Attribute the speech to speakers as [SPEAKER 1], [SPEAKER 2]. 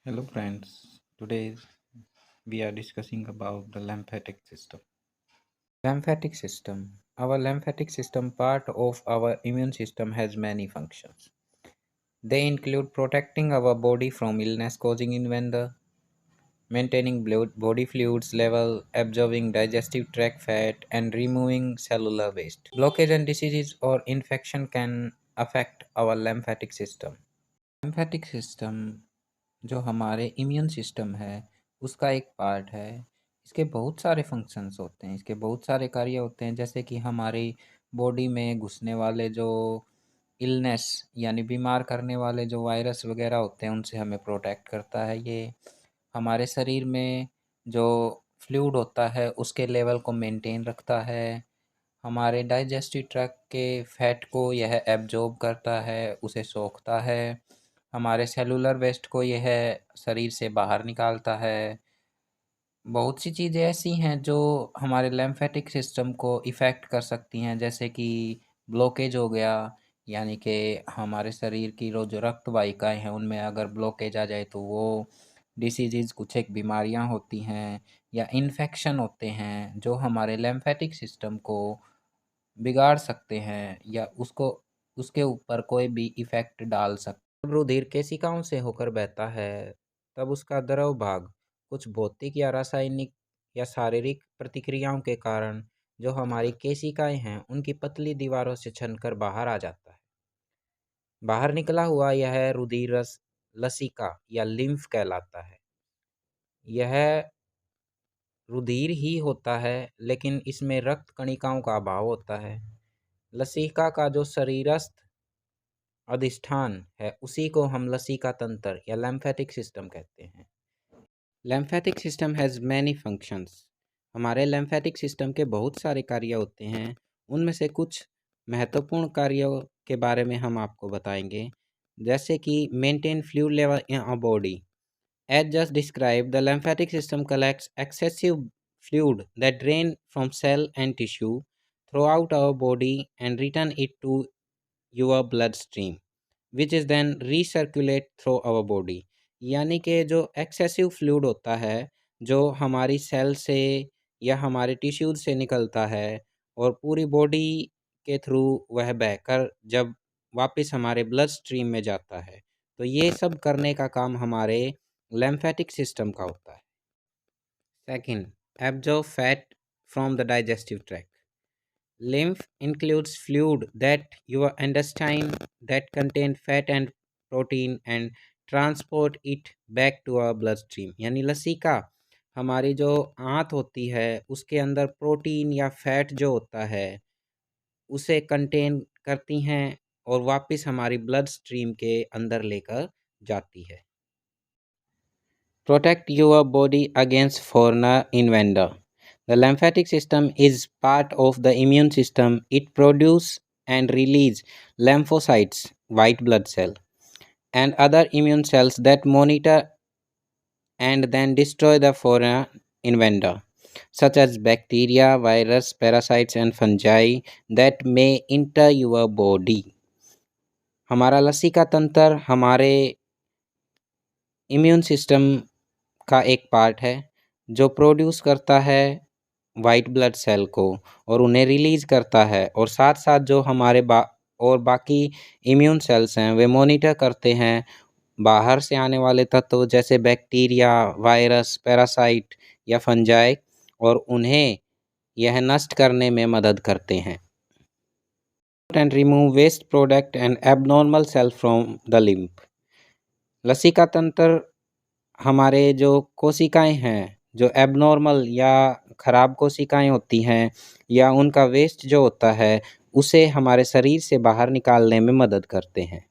[SPEAKER 1] Hello friends, today we are discussing about the lymphatic system. Lymphatic system. Our lymphatic system, part of our immune system, has many functions. They include protecting our body from illness causing invader, maintaining body fluids level, absorbing digestive tract fat, and removing cellular waste. Blockage and diseases or infection can affect our lymphatic system. lymphatic system जो हमारे immune system है उसका एक part है। इसके बहुत सारे functions होते हैं, इसके बहुत सारे कार्य होते हैं, जैसे कि हमारी बॉडी में घुसने वाले जो इलनेस यानी बीमार करने वाले जो वायरस वगैरह होते हैं उनसे हमें प्रोटेक्ट करता है। ये हमारे शरीर में जो फ्लूइड होता है उसके लेवल को मेंटेन रखता है। हमारे डाइजेस्टिव ट्रैक्ट के फैट को यह एब्जॉर्ब करता है, उसे सोखता है। हमारे सेलुलर वेस्ट को यह शरीर से बाहर निकालता है। बहुत सी चीज़ें ऐसी हैं जो हमारे लिम्फेटिक सिस्टम को इफ़ेक्ट कर सकती हैं, जैसे कि ब्लॉकेज हो गया, यानी कि हमारे शरीर की जो रक्त वाहिकाएँ हैं उनमें अगर ब्लॉकेज आ जाए तो वो डिसीज़ कुछ एक बीमारियां होती हैं, या इन्फेक्शन होते हैं जो हमारे लिम्फेटिक सिस्टम को बिगाड़ सकते हैं या उसको उसके ऊपर कोई भी इफ़ेक्ट डाल सकते। जब रुधिर केशिकाओं से होकर बहता है तब उसका द्रव भाग कुछ भौतिक या रासायनिक या शारीरिक प्रतिक्रियाओं के कारण जो हमारी केशिकाएं हैं उनकी पतली दीवारों से छनकर बाहर आ जाता है। बाहर निकला हुआ यह रुधिर रस लसिका या लिम्फ कहलाता है। यह रुधिर ही होता है लेकिन इसमें रक्त कणिकाओं का अभाव होता है। लसिका का जो शरीरस्थ अधिष्ठान है उसी को हम लसिका तंत्र या lymphatic सिस्टम कहते हैं। lymphatic system has many functions. हमारे lymphatic सिस्टम के बहुत सारे कार्य होते हैं, उनमें से कुछ महत्वपूर्ण कार्यों के बारे में हम आपको बताएंगे, जैसे कि maintain fluid level in a body. As just describe, the lymphatic system collects excessive fluid that drain from cell and tissue throughout our body and return it to your bloodstream which is then recirculate through our body। यानी कि जो excessive fluid होता है जो हमारी cell से या हमारे टिश्यूज से निकलता है और पूरी बॉडी के थ्रू वह बहकर जब वापस हमारे ब्लड स्ट्रीम में जाता है, तो ये सब करने का काम हमारे lymphatic सिस्टम का होता है। Second, absorb fat from the digestive tract। Lymph includes fluid that your intestine that contain fat and protein and transport it back to our bloodstream। यानी लसिका हमारी जो आंत होती है उसके अंदर प्रोटीन या फैट जो होता है उसे कंटेन करती हैं और वापस हमारी ब्लड स्ट्रीम के अंदर लेकर जाती है। Protect your body against foreign invader। The lymphatic system is part of the immune system. It produces and releases lymphocytes, white blood cell, and other immune cells that monitor and then destroy the foreign invader, such as bacteria, virus, parasites, and fungi that may enter your body। हमारा लसिका तंत्र हमारे immune system का एक part है जो produce करता है white blood cell को और उन्हें रिलीज करता है, और साथ साथ जो हमारे बाकी इम्यून सेल्स हैं वे मॉनिटर करते हैं बाहर से आने वाले तत्व जैसे बैक्टीरिया, वायरस, पैरासाइट या फंजाई, और उन्हें यह नष्ट करने में मदद करते हैं। And remove waste product and abnormal cell from the lymph. लसिका तंत्र हमारे जो कोशिकाएं हैं, जो एबनॉर्मल या ख़राब कोशिकाएं होती हैं या उनका वेस्ट जो होता है उसे हमारे शरीर से बाहर निकालने में मदद करते हैं।